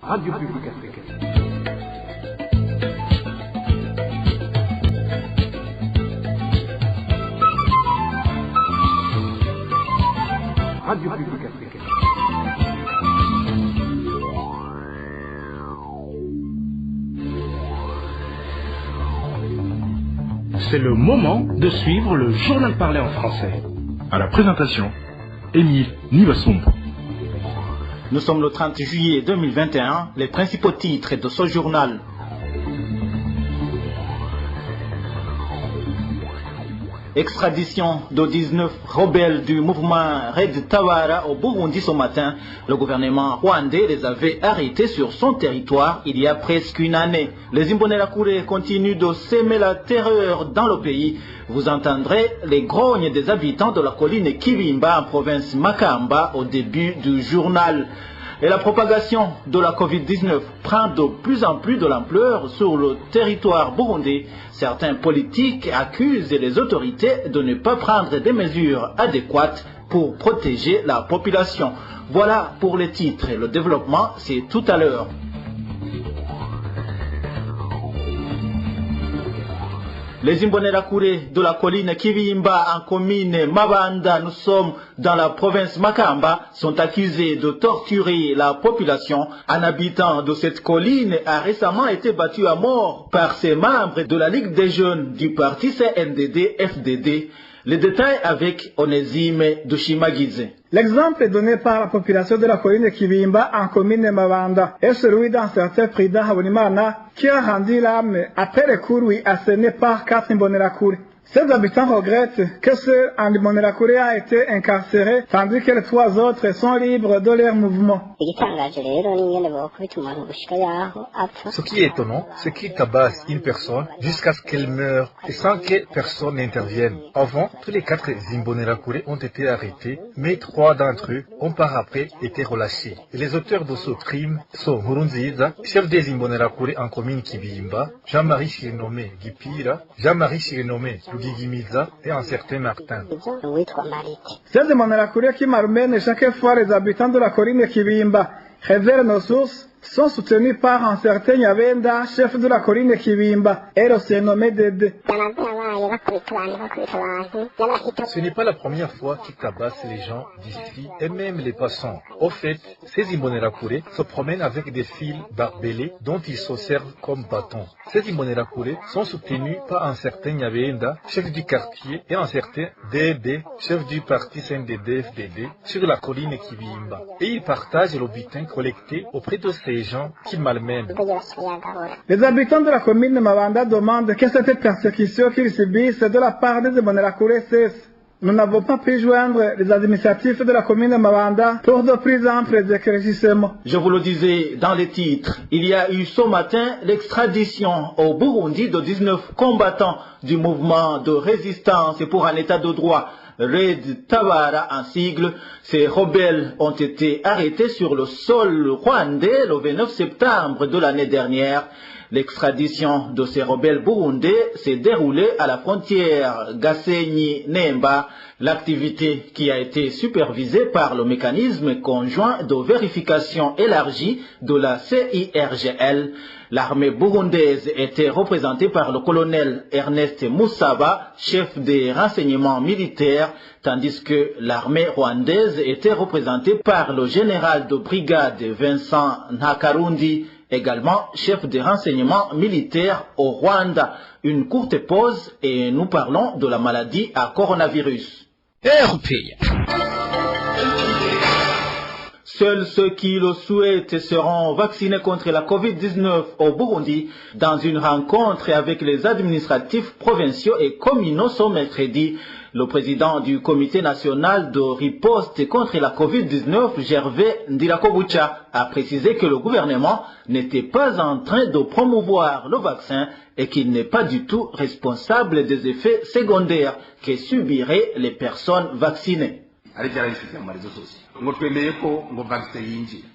Radio Publique Africaine. Radio Publique Africaine. C'est le moment de suivre le journal parlé en français. À la présentation, Émile Nivasumbo. Nous sommes le 30 juillet 2021. Les principaux titres de ce journal. Extradition de 19 rebelles du mouvement Red Tawara au Burundi ce matin. Le gouvernement rwandais les avait arrêtés sur son territoire il y a presque une année. Les Imbonerakure continuent de semer la terreur dans le pays. Vous entendrez les grognes des habitants de la colline Kibimba en province Makamba au début du journal. Et la propagation de la Covid-19 prend de plus en plus de l'ampleur sur le territoire burundais. Certains politiques accusent les autorités de ne pas prendre des mesures adéquates pour protéger la population. Voilà pour les titres. Le développement, c'est tout à l'heure. Les Imbonerakure de la colline Kibimba en commune Mabanda, nous sommes dans la province Makamba, sont accusés de torturer la population. Un habitant de cette colline a récemment été battu à mort par ses membres de la Ligue des jeunes du parti CNDD-FDD. Les détails avec Onésime Dushimagize. L'exemple donné par la population de la colline Kibimba en commune Mabanda est celui d'un certain Frida Habonimana qui a rendu l'âme après les coups assénés par 4 Imbonerakure. Ces habitants regrettent que seul un Imbonerakure a été incarcéré tandis que les 3 autres sont libres de leur mouvement. Ce qui est étonnant, c'est qu'ils tabassent une personne jusqu'à ce qu'elle meure et sans que personne n'intervienne. Avant, tous les 4 Imbonerakure ont été arrêtés, mais 3 d'entre eux ont par après été relâchés. Et les auteurs de ce crime sont Nkurunziza, chef des Imbonerakure en commune Kibimba, Jean-Marie Chirinomé Gipira, Jean-Marie Chirinomé Gigimiza et un certain Martin. Ces Imbonerakure qui malmènent chaque fois les habitants de la colline Kibimba révèlent nos sources, sont soutenus par un certain Nyabenda, chef de la colline Kibimba, et le surnommé Dede. Ce n'est pas la première fois qu'ils tabassent les gens d'ici et même les passants. Au fait, ces Imbonerakure se promènent avec des fils barbelés dont ils se servent comme bâtons. Ces Imbonerakure sont soutenus par un certain Nyabenda, chef du quartier, et un certain Dede, chef du parti CNDD-FDD, sur la colline Kibimba. Et ils partagent le butin collecté auprès de ces gens qui malmènent. Les habitants de la commune Mabanda demandent que cette persécution qu'ils subissent de la part des Imbonerakure cesse. Nous n'avons pas pu joindre les administratifs de la commune Mabanda pour de plus amples éclaircissements. Je vous le disais dans les titres, il y a eu ce matin l'extradition au Burundi de 19 combattants du mouvement de résistance pour un état de droit. Red Tawara en sigle. Ces rebelles ont été arrêtés sur le sol rwandais le 29 septembre de l'année dernière. L'extradition de ces rebelles burundais s'est déroulée à la frontière Gasenyi-Nemba, l'activité qui a été supervisée par le mécanisme conjoint de vérification élargie de la CIRGL. L'armée burundaise était représentée par le colonel Ernest Moussaba, chef des renseignements militaires, tandis que l'armée rwandaise était représentée par le général de brigade Vincent Ntakarundi, également chef des renseignements militaires au Rwanda. Une courte pause et nous parlons de la maladie à coronavirus. Seuls ceux qui le souhaitent seront vaccinés contre la Covid-19 au Burundi dans une rencontre avec les administratifs provinciaux et communaux ce mercredi. Le président du comité national de riposte contre la Covid-19, Gervais Ndirakobucha, a précisé que le gouvernement n'était pas en train de promouvoir le vaccin et qu'il n'est pas du tout responsable des effets secondaires que subiraient les personnes vaccinées. ngo twemeye ko ngo vaccin yinjira.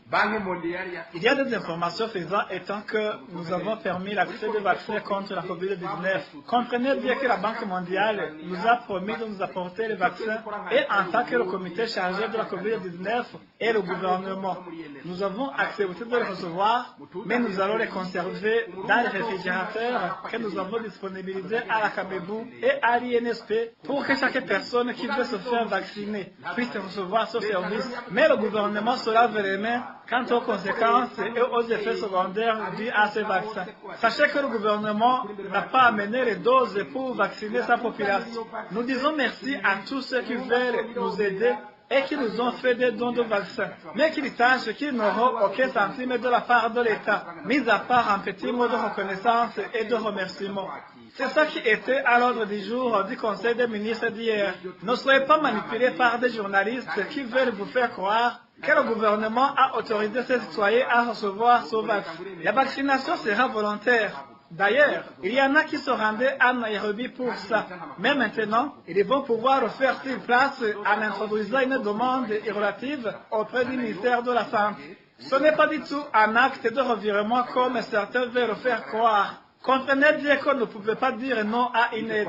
Il y a des informations faisant étant que nous avons permis l'accès des vaccins contre la COVID-19. Comprenez bien que la Banque mondiale nous a promis de nous apporter les vaccins et en tant que le comité chargé de la COVID-19 et le gouvernement, nous avons accepté de les recevoir, mais nous allons les conserver dans les réfrigérateurs que nous avons disponibilisés à la Kabebou et à l'INSP pour que chaque personne qui veut se faire vacciner puisse recevoir ce service. Mais le gouvernement se lave les mains quant aux conséquences et aux effets secondaires dus à ces vaccins. Sachez que le gouvernement n'a pas amené les doses pour vacciner sa population. Nous disons merci à tous ceux qui veulent nous aider et qui nous ont fait des dons de vaccins, mais qu'ils sachent qu'ils n'auront aucun centime de la part de l'État, mis à part un petit mot de reconnaissance et de remerciement. C'est ça qui était à l'ordre du jour du Conseil des ministres d'hier. Ne soyez pas manipulés par des journalistes qui veulent vous faire croire que le gouvernement a autorisé ses citoyens à recevoir ce vaccin. La vaccination sera volontaire. D'ailleurs, il y en a qui se rendaient à Nairobi pour ça. Mais maintenant, ils vont pouvoir faire sur place en introduisant une demande relative auprès du ministère de la Santé. Ce n'est pas du tout un acte de revirement comme certains veulent faire croire. Comprenez bien qu'on ne pouvait pas dire non à une aide.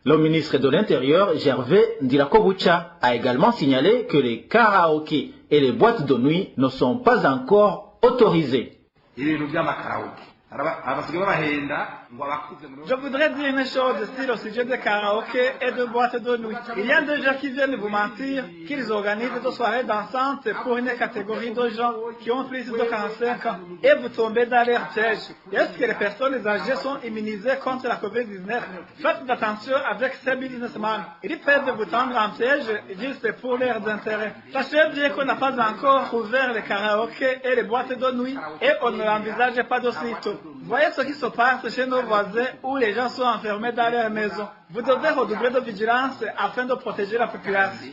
Le ministre de l'Intérieur, Gervais Ndirakobucha, a également signalé que les karaokés et les boîtes de nuit ne sont pas encore autorisés. Je voudrais dire une chose sur le sujet de karaoké et de boîtes de nuit. Il y a des gens qui viennent vous mentir qu'ils organisent des soirées dansantes pour une catégorie de gens qui ont plus de 45 ans et vous tombez dans leur piège. Est-ce que les personnes âgées sont immunisées contre la COVID-19? Faites attention avec ces businessmen. Ils peuvent vous tendre en piège juste pour leurs intérêts. Sachez bien qu'on n'a pas encore ouvert les karaokés et les boîtes de nuit et on ne l'envisage pas d'aussitôt. Voyez ce qui se passe chez nos voisins où les gens sont enfermés dans leur maison. Vous devez redoubler de vigilance afin de protéger la population.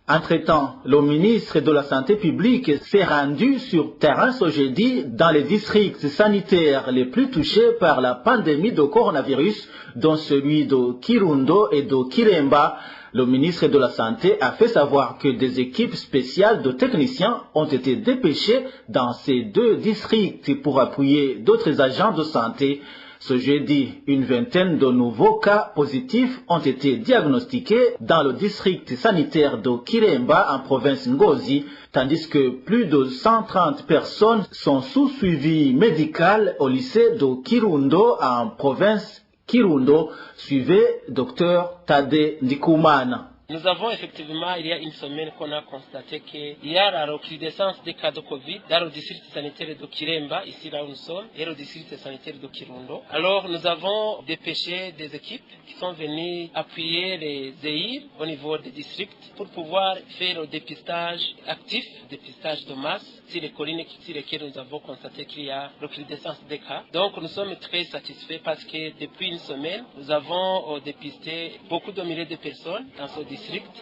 Entre-temps, le ministre de la Santé publique s'est rendu sur terrain ce jeudi dans les districts sanitaires les plus touchés par la pandémie de coronavirus, dont celui de Kirundo et de Kiremba. Le ministre de la Santé a fait savoir que des équipes spéciales de techniciens ont été dépêchées dans ces deux districts pour appuyer d'autres agents de santé. Ce jeudi, une vingtaine de nouveaux cas positifs ont été diagnostiqués dans le district sanitaire de Kiremba en province Ngozi, tandis que plus de 130 personnes sont sous suivi médical au lycée de Kirundo en province Kirundo, suivez Dr Tade Ndikumana. Nous avons effectivement, il y a une semaine, qu'on a constaté qu'il y a la recrudescence des cas de Covid dans le district sanitaire de Kiremba, ici là où nous sommes, et le district sanitaire de Kirundo. Alors, nous avons dépêché des équipes qui sont venues appuyer les EIR au niveau des districts pour pouvoir faire le dépistage actif, dépistage de masse, sur les collines sur lesquelles nous avons constaté qu'il y a recrudescence des cas. Donc, nous sommes très satisfaits parce que depuis une semaine, nous avons dépisté beaucoup de milliers de personnes dans ce district,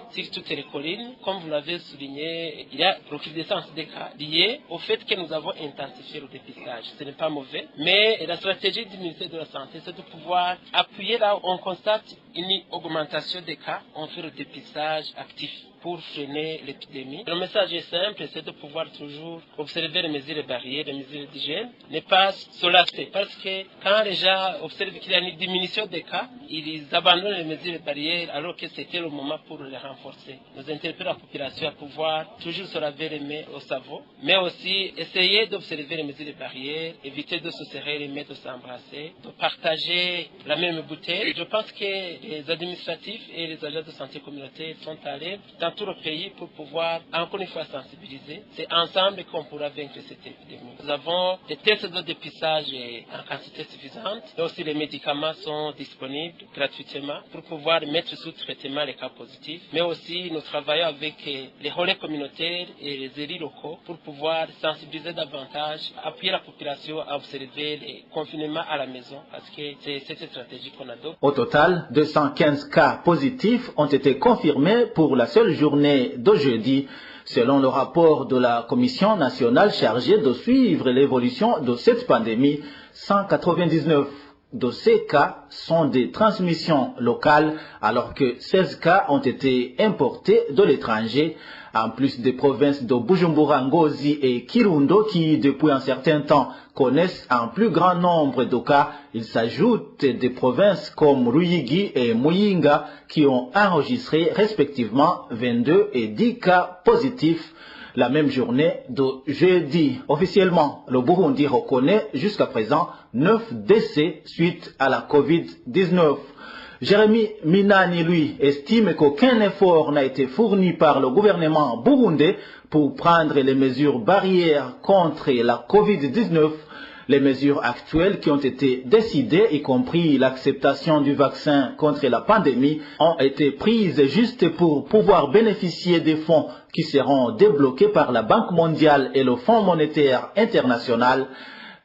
sur toutes les collines. Comme vous l'avez souligné, il y a recrudescence des cas liés au fait que nous avons intensifié le dépistage. Ce n'est pas mauvais, mais la stratégie du ministère de la Santé, c'est de pouvoir appuyer là où on constate une augmentation des cas, on fait le dépistage actif pour freiner l'épidémie. Le message est simple, c'est de pouvoir toujours observer les mesures barrières, les mesures d'hygiène, ne pas se lasser. Parce que quand les gens observent qu'il y a une diminution des cas, ils abandonnent les mesures barrières alors que c'était le moment pour les renforcer. Nous interpellons la population à pouvoir toujours se laver les mains au savon, mais aussi essayer d'observer les mesures barrières, éviter de se serrer les mains, de s'embrasser, de partager la même bouteille. Je pense que les administratifs et les agents de santé communautaire sont allés dans tout le pays pour pouvoir encore une fois sensibiliser. C'est ensemble qu'on pourra vaincre cette épidémie. Nous avons des tests de dépistage en quantité suffisante, mais aussi les médicaments sont disponibles gratuitement pour pouvoir mettre sous traitement les cas positifs. Mais aussi nous travaillons avec les relais communautaires et les élus locaux pour pouvoir sensibiliser davantage, appuyer la population à observer les confinements à la maison parce que c'est cette stratégie qu'on adopte. Au total, 215 cas positifs ont été confirmés pour la seule journée de jeudi. Selon le rapport de la Commission nationale chargée de suivre l'évolution de cette pandémie, 199 de ces cas sont des transmissions locales, alors que 16 cas ont été importés de l'étranger, en plus des provinces de Bujumbura, Ngozi et Kirundo qui, depuis un certain temps, connaissent un plus grand nombre de cas. Il s'ajoute des provinces comme Ruyigi et Muyinga qui ont enregistré respectivement 22 et 10 cas positifs la même journée de jeudi. Officiellement, le Burundi reconnaît jusqu'à présent 9 décès suite à la Covid-19. Jérémy Minani, lui, estime qu'aucun effort n'a été fourni par le gouvernement burundais pour prendre les mesures barrières contre la Covid-19. Les mesures actuelles qui ont été décidées, y compris l'acceptation du vaccin contre la pandémie, ont été prises juste pour pouvoir bénéficier des fonds qui seront débloqués par la Banque mondiale et le Fonds monétaire international.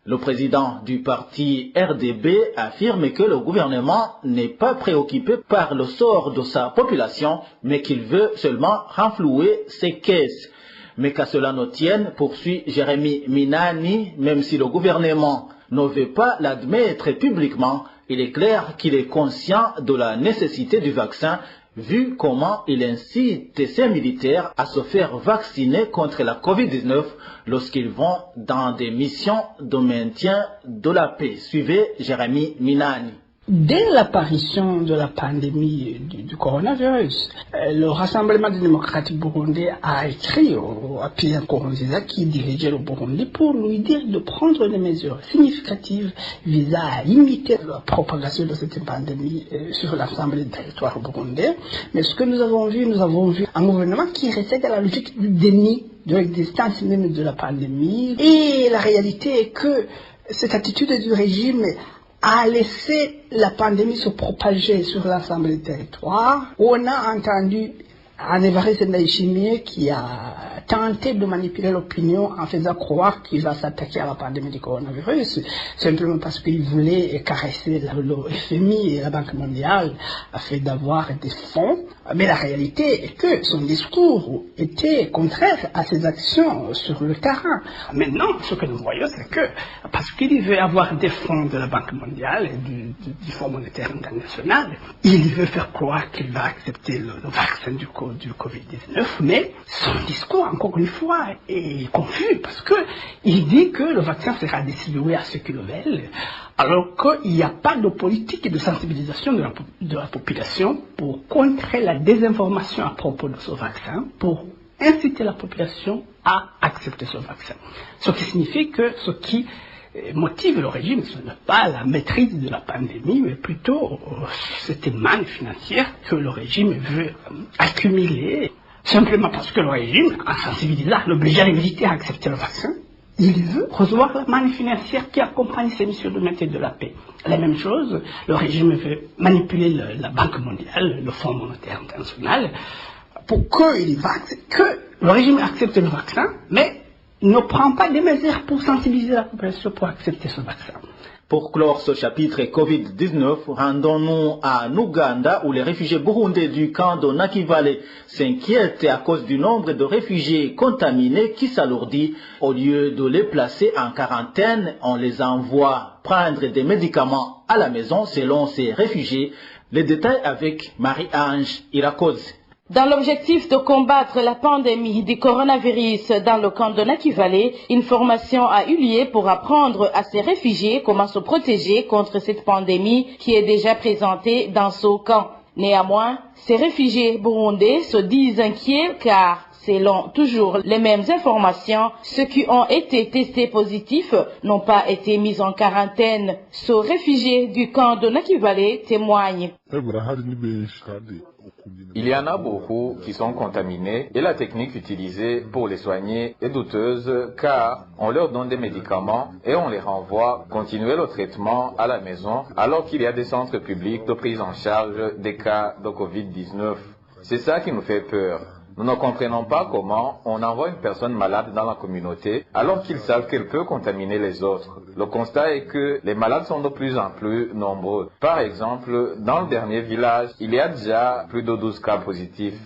Le président du parti RDB affirme que le gouvernement n'est pas préoccupé par le sort de sa population, mais qu'il veut seulement renflouer ses caisses. Mais qu'à cela ne tienne, poursuit Jérémy Minani, même si le gouvernement ne veut pas l'admettre publiquement, il est clair qu'il est conscient de la nécessité du vaccin, vu comment il incite ses militaires à se faire vacciner contre la Covid-19 lorsqu'ils vont dans des missions de maintien de la paix. Suivez Jérémy Minani. Dès l'apparition de la pandémie du coronavirus, le Rassemblement démocratique burundais a écrit à Pierre Nkurunziza, qui dirigeait le Burundi, pour lui dire de prendre des mesures significatives visant à limiter la propagation de cette pandémie sur l'ensemble du territoire burundais. Mais ce que nous avons vu un gouvernement qui restait dans la logique du déni de l'existence même de la pandémie. Et la réalité est que cette attitude du régime a laissé la pandémie se propager sur l'ensemble du territoire. On a entendu Évariste Ndayishimiye qui a tenté de manipuler l'opinion en faisant croire qu'il va s'attaquer à la pandémie du coronavirus, simplement parce qu'il voulait caresser le FMI et la Banque mondiale afin d'avoir des fonds. Mais la réalité est que son discours était contraire à ses actions sur le terrain. Maintenant, ce que nous voyons, c'est que parce qu'il veut avoir des fonds de la Banque mondiale et du Fonds monétaire international, il veut faire croire qu'il va accepter le vaccin du Covid-19, mais son discours, encore une fois, est confus parce qu'il dit que le vaccin sera distribué à ceux qui le veulent, alors qu'il n'y a pas de politique de sensibilisation de la population pour contrer la désinformation à propos de ce vaccin, pour inciter la population à accepter ce vaccin. Ce qui signifie que ce qui motive le régime, ce n'est pas la maîtrise de la pandémie, mais plutôt cette manne financière que le régime veut accumuler, simplement parce que le régime, en sensibilisant, l'obligeant les militaires à accepter le vaccin, il veut recevoir la manne financière qui accompagne ces missions de maintien de la paix. La même chose, le régime veut manipuler la Banque mondiale, le Fonds monétaire international, pour que le régime accepte le vaccin, mais ne prend pas des mesures pour sensibiliser la population pour accepter ce vaccin. Pour clore ce chapitre Covid-19, rendons-nous à Ouganda où les réfugiés burundais du camp de Nakivale s'inquiètent à cause du nombre de réfugiés contaminés qui s'alourdit. Au lieu de les placer en quarantaine, on les envoie prendre des médicaments à la maison selon ces réfugiés. Les détails avec Marie-Ange Irakoze. Dans l'objectif de combattre la pandémie du coronavirus dans le camp de Nakivale, une formation a eu lieu pour apprendre à ces réfugiés comment se protéger contre cette pandémie qui est déjà présentée dans ce camp. Néanmoins, ces réfugiés burundais se disent inquiets car, selon toujours les mêmes informations, ceux qui ont été testés positifs n'ont pas été mis en quarantaine. Ce réfugié du camp de Nakivale témoigne. Il y en a beaucoup qui sont contaminés et la technique utilisée pour les soigner est douteuse car on leur donne des médicaments et on les renvoie continuer le traitement à la maison alors qu'il y a des centres publics de prise en charge des cas de Covid-19. C'est ça qui nous fait peur. Nous ne comprenons pas comment on envoie une personne malade dans la communauté alors qu'ils savent qu'elle peut contaminer les autres. Le constat est que les malades sont de plus en plus nombreux. Par exemple, dans le dernier village, il y a déjà plus de 12 cas positifs.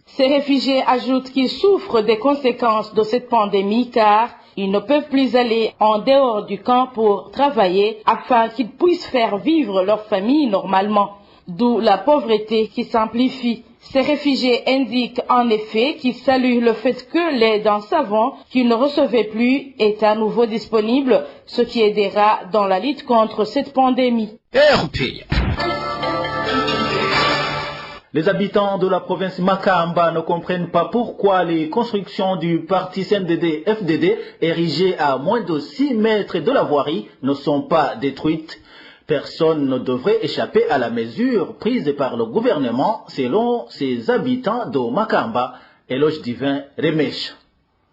Ces réfugiés ajoutent qu'ils souffrent des conséquences de cette pandémie car ils ne peuvent plus aller en dehors du camp pour travailler afin qu'ils puissent faire vivre leur famille normalement. D'où la pauvreté qui s'amplifie. Ces réfugiés indiquent en effet qu'ils saluent le fait que l'aide en savon qu'ils ne recevaient plus est à nouveau disponible, ce qui aidera dans la lutte contre cette pandémie. Les habitants de la province Makamba ne comprennent pas pourquoi les constructions du parti CNDD-FDD érigées à moins de 6 mètres de la voirie ne sont pas détruites. Personne ne devrait échapper à la mesure prise par le gouvernement selon ces habitants de Makamba. Éloge divin Remèche.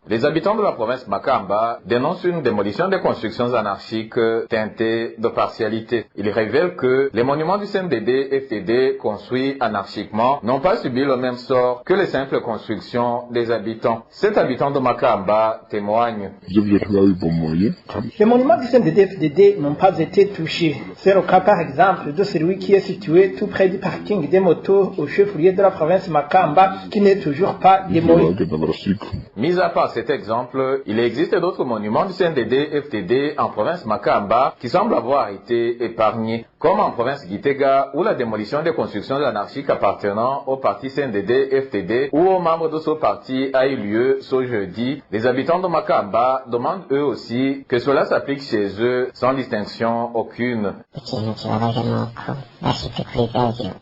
Les habitants de la province Makamba dénoncent une démolition des constructions anarchiques teintées de partialité. Ils révèlent que les monuments du CNDD-FDD construits anarchiquement n'ont pas subi le même sort que les simples constructions des habitants. Cet habitant de Makamba témoigne. Les monuments du CNDD-FDD n'ont pas été touchés. C'est le cas par exemple de celui qui est situé tout près du parking des motos au chef-lieu de la province Makamba qui n'est toujours pas démoli. Mis à part cet exemple, il existe d'autres monuments du CNDD-FDD en province Makamba qui semblent avoir été épargnés, comme en province Gitega où la démolition des constructions anarchiques appartenant au parti CNDD-FDD ou aux membres de ce parti a eu lieu ce jeudi. Les habitants de Makamba demandent eux aussi que cela s'applique chez eux sans distinction aucune.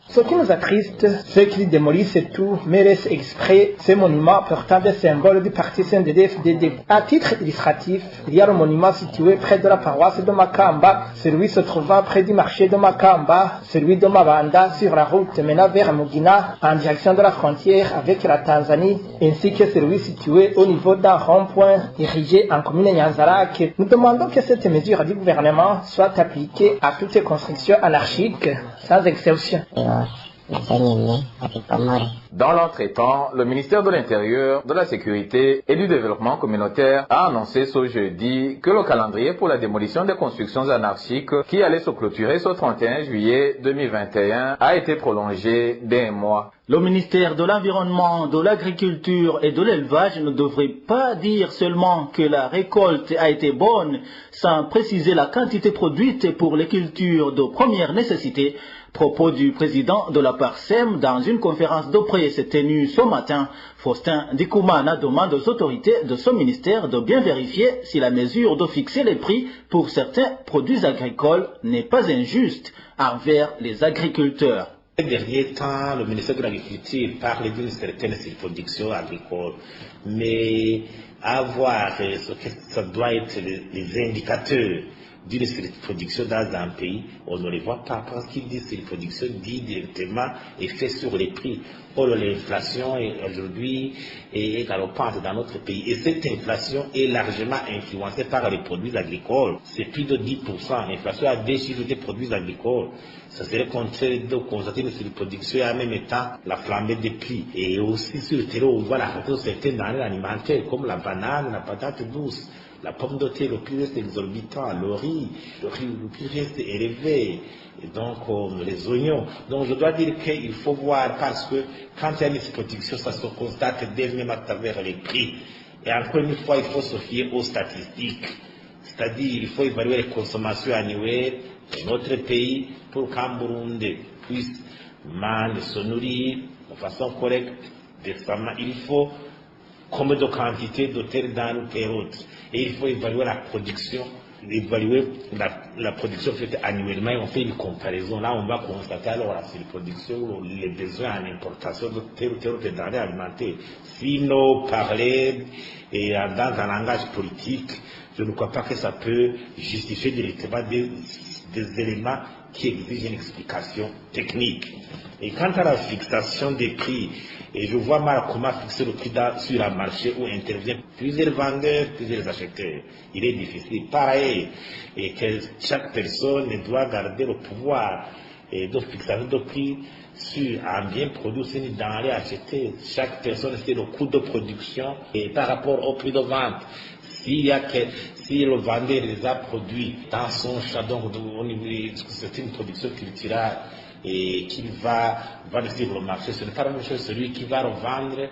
Ce qui nous attriste, c'est qu'ils démolissent tout, mais laissent exprès ces monuments portant des symboles du parti CNDD-FDD. À titre illustratif, il y a le monument situé près de la paroisse de Makamba, celui se trouvant près du marché de Makamba, celui de Mabanda sur la route menant vers Mugina en direction de la frontière avec la Tanzanie, ainsi que celui situé au niveau d'un rond-point érigé en commune Nyanzarake. Nous demandons que cette mesure du gouvernement soit appliquée à toutes les constructions anarchiques, sans exception. Dans l'entretemps, le ministère de l'Intérieur, de la Sécurité et du Développement communautaire a annoncé ce jeudi que le calendrier pour la démolition des constructions anarchiques qui allait se clôturer ce 31 juillet 2021 a été prolongé d'1 mois. Le ministère de l'Environnement, de l'Agriculture et de l'Élevage ne devrait pas dire seulement que la récolte a été bonne sans préciser la quantité produite pour les cultures de première nécessité. Propos du président de la PARSEM dans une conférence de presse tenue ce matin. Faustin Dikoumana demande aux autorités de ce ministère de bien vérifier si la mesure de fixer les prix pour certains produits agricoles n'est pas injuste envers les agriculteurs. Ces derniers temps, le ministère de l'Agriculture parle d'une certaine surproduction agricole, mais à voir ce que ça doit être les indicateurs d'une surproduction dans un pays, on ne les voit pas parce qu'il dit surproduction dit directement effet sur les prix. Or, l'inflation aujourd'hui est galopante dans notre pays et cette inflation est largement influencée par les produits agricoles. C'est plus de 10%. L'inflation a des chiffres des produits agricoles. Ça serait contraire de constater une surproduction et en même temps la flambée des prix. Et aussi sur le terrain, on voit la rentrée de certaines denrées alimentaires comme la banane, la patate douce. La pomme de terre, le prix reste exorbitant, le prix reste élevé, et donc les oignons. Donc je dois dire qu'il faut voir parce que quand il y a une production, ça se constate dès même à travers les prix. Et encore une fois, il faut se fier aux statistiques. C'est-à-dire il faut évaluer les consommations annuelles de notre pays pour qu'en Burundi puisse se nourrir de façon correcte, décemment. Il faut combien de quantité de telle dans telle autre. Et il faut évaluer la production, la production faite annuellement et on fait une comparaison. Là, on va constater alors la surproduction, les besoins en importation de telle ou telle autre denrée alimentaire. Sinon, parler dans un langage politique, je ne crois pas que ça peut justifier directement des éléments qui exigent une explication technique. Et quant à la fixation des prix, et je vois mal comment fixer le prix sur un marché où interviennent plusieurs vendeurs, plusieurs acheteurs. Il est difficile. Pareil, et que chaque personne doit garder le pouvoir de fixation de prix sur un bien produit, c'est une denrée achetée. Chaque personne, c'est le coût de production et par rapport au prix de vente. Si le vendeur les a produits dans son champ, donc c'est une production culturelle et qu'il va vendre sur le marché, ce n'est pas la même chose celui qui va revendre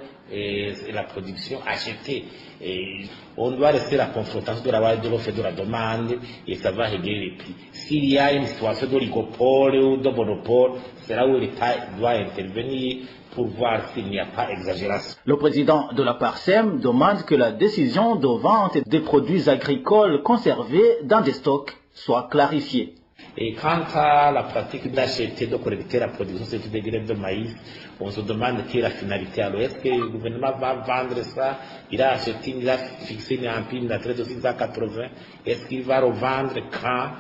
la production achetée. Et on doit rester la confrontation de l'offre et de la demande et ça va régler les prix. S'il y a une situation d'oligopole ou de monopole, c'est là où l'État doit intervenir pour voir s'il n'y a pas d'exagération. Le président de la PARSEM demande que la décision de vente des produits agricoles conservés dans des stocks soit clarifiée. Et quant à la pratique d'acheter, de collecter la production, c'est des graines de maïs, on se demande quelle est la finalité. Alors, est-ce que le gouvernement va vendre ça? Il a acheté, il a fixé un prix de 680. Est-ce qu'il va revendre quand?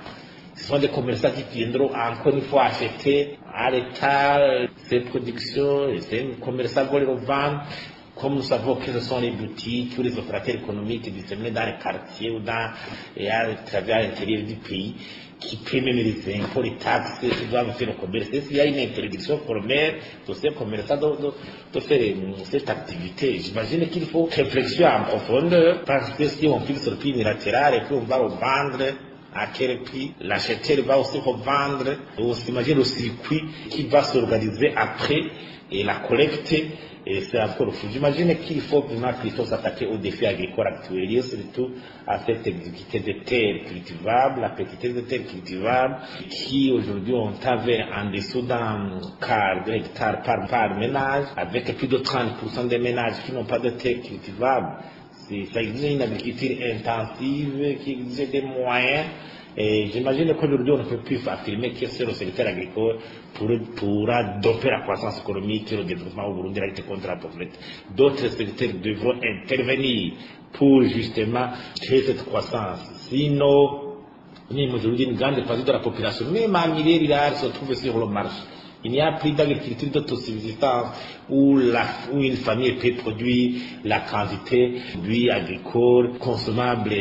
Ce sont des commerçants qui viendront encore une fois acheter à l'État ces productions, et ces commerçants vont les revendre. Comme nous savons que ce sont les boutiques ou les opérateurs économiques disséminés dans les quartiers ou à travers l'intérieur du pays, qui paient même les impôts, les taxes, qui doivent faire le commerce. S'il y a une interdiction formelle de ces commerçants de faire cette activité, j'imagine qu'il faut réfléchir en profondeur, parce que si on fixe le prix unilatéral et qu'on va revendre, à quel prix l'acheteur va aussi revendre, on s'imagine le circuit qui va s'organiser après et la collecte. Et c'est encore le fou. J'imagine qu'il faut vraiment s'attaquer aux défis agricoles actuels, surtout à cette exécution de terres cultivables, la petitesse de terres cultivables, qui aujourd'hui ont en dessous d'un quart de hectare par ménage, avec plus de 30% des ménages qui n'ont pas de terres cultivables. Ça exige une agriculture intensive, qui exige des moyens. Et j'imagine qu'aujourd'hui, on ne peut plus affirmer que c'est le secteur agricole pourra doper la croissance économique et le développement au Burundi, la lutte contre la pauvreté. D'autres secteurs devront intervenir pour justement créer cette croissance. Sinon, même aujourd'hui, une grande partie de la population, même à milliers de dollars, se trouve sur le marché. Il n'y a plus d'agriculture d'autosubsistance où une famille peut produire la quantité de produits agricoles consommables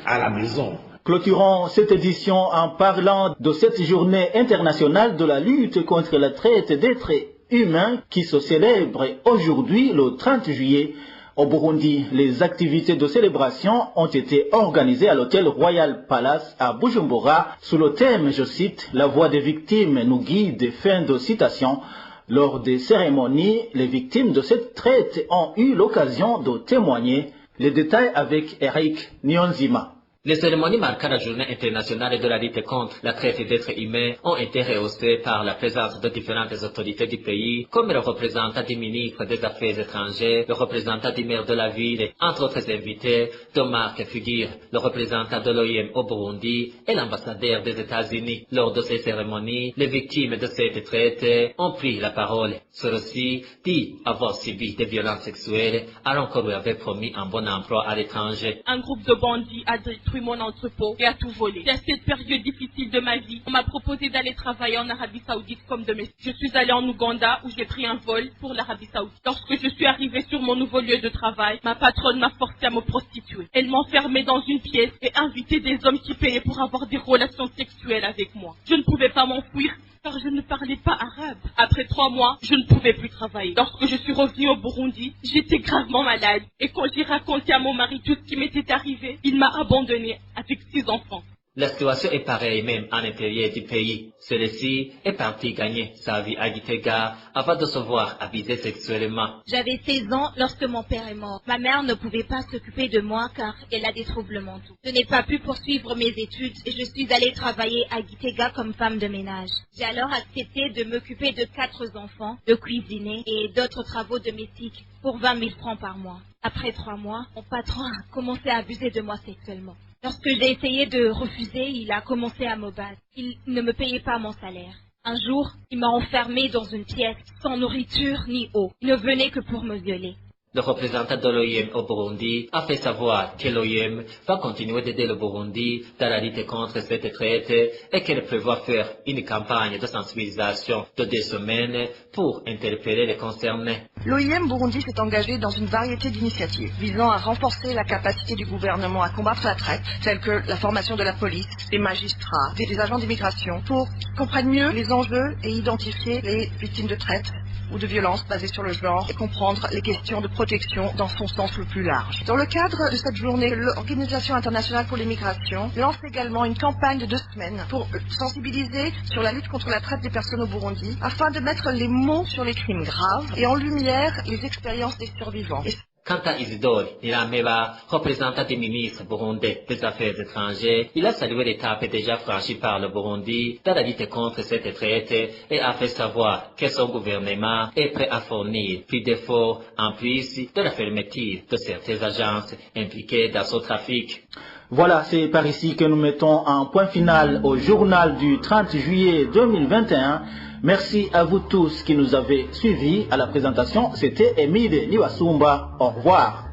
à la maison. Clôturons cette édition en parlant de cette journée internationale de la lutte contre la traite d'êtres humains qui se célèbre aujourd'hui le 30 juillet. Au Burundi, les activités de célébration ont été organisées à l'hôtel Royal Palace à Bujumbura sous le thème, je cite, « La voix des victimes nous guide », fin de citation. Lors des cérémonies, les victimes de cette traite ont eu l'occasion de témoigner. Les détails avec Eric Nyonzima. Les cérémonies marquant la journée internationale de la lutte contre la traite d'êtres humains ont été rehaussées par la présence de différentes autorités du pays, comme le représentant du ministre des Affaires étrangères, le représentant du maire de la ville, entre autres invités, de marque figure le représentant de l'OIM au Burundi et l'ambassadeur des États-Unis. Lors de ces cérémonies, les victimes de cette traite ont pris la parole. Ceux-ci disent avoir subi des violences sexuelles alors qu'on lui avait promis un bon emploi à l'étranger. Un groupe de bandits a détruit mon entrepôt et a tout volé. C'est à cette période difficile de ma vie, on m'a proposé d'aller travailler en Arabie Saoudite comme domestique. Je suis allée en Ouganda où j'ai pris un vol pour l'Arabie Saoudite. Lorsque je suis arrivée sur mon nouveau lieu de travail, ma patronne m'a forcé à me prostituer. Elle m'enfermait dans une pièce et invitait des hommes qui payaient pour avoir des relations sexuelles avec moi. Je ne pouvais pas m'enfuir car je ne parlais pas arabe. Après 3 mois, je ne pouvais plus travailler. Lorsque je suis revenue au Burundi, j'étais gravement malade. Et quand j'ai raconté à mon mari tout ce qui m'était arrivé, il m'a abandonnée avec 6 enfants. La situation est pareille même à l'intérieur du pays. Celui-ci est parti gagner sa vie à Gitega avant de se voir abusé sexuellement. J'avais 16 ans lorsque mon père est mort. Ma mère ne pouvait pas s'occuper de moi car elle a des troubles mentaux. Je n'ai pas pu poursuivre mes études et je suis allée travailler à Gitega comme femme de ménage. J'ai alors accepté de m'occuper de 4 enfants, de cuisiner et d'autres travaux domestiques pour 20 000 francs par mois. Après 3 mois, mon patron a commencé à abuser de moi sexuellement. Lorsque j'ai essayé de refuser, il a commencé à me battre. Il ne me payait pas mon salaire. Un jour, il m'a enfermée dans une pièce, sans nourriture ni eau. Il ne venait que pour me violer. Le représentant de l'OIM au Burundi a fait savoir que l'OIM va continuer d'aider le Burundi dans la lutte contre cette traite et qu'elle prévoit faire une campagne de sensibilisation de 2 semaines pour interpeller les concernés. L'OIM Burundi s'est engagé dans une variété d'initiatives visant à renforcer la capacité du gouvernement à combattre la traite, telles que la formation de la police, des magistrats, des agents d'immigration, pour qu'ils comprennent mieux les enjeux et identifier les victimes de traite ou de violences basées sur le genre et comprendre les questions de protection dans son sens le plus large. Dans le cadre de cette journée, l'Organisation internationale pour l'immigration lance également une campagne de 2 semaines pour sensibiliser sur la lutte contre la traite des personnes au Burundi afin de mettre les mots sur les crimes graves et en lumière les expériences des survivants. Quant à Isidore Nirameba, représentant du ministre burundais des Affaires étrangères, il a salué l'étape déjà franchie par le Burundi dans la lutte contre cette traite et a fait savoir que son gouvernement est prêt à fournir plus d'efforts en plus de la fermeture de certaines agences impliquées dans ce trafic. Voilà, c'est par ici que nous mettons un point final au journal du 30 juillet 2021. Merci à vous tous qui nous avez suivis. À la présentation, c'était Emile Niwasumba. Au revoir.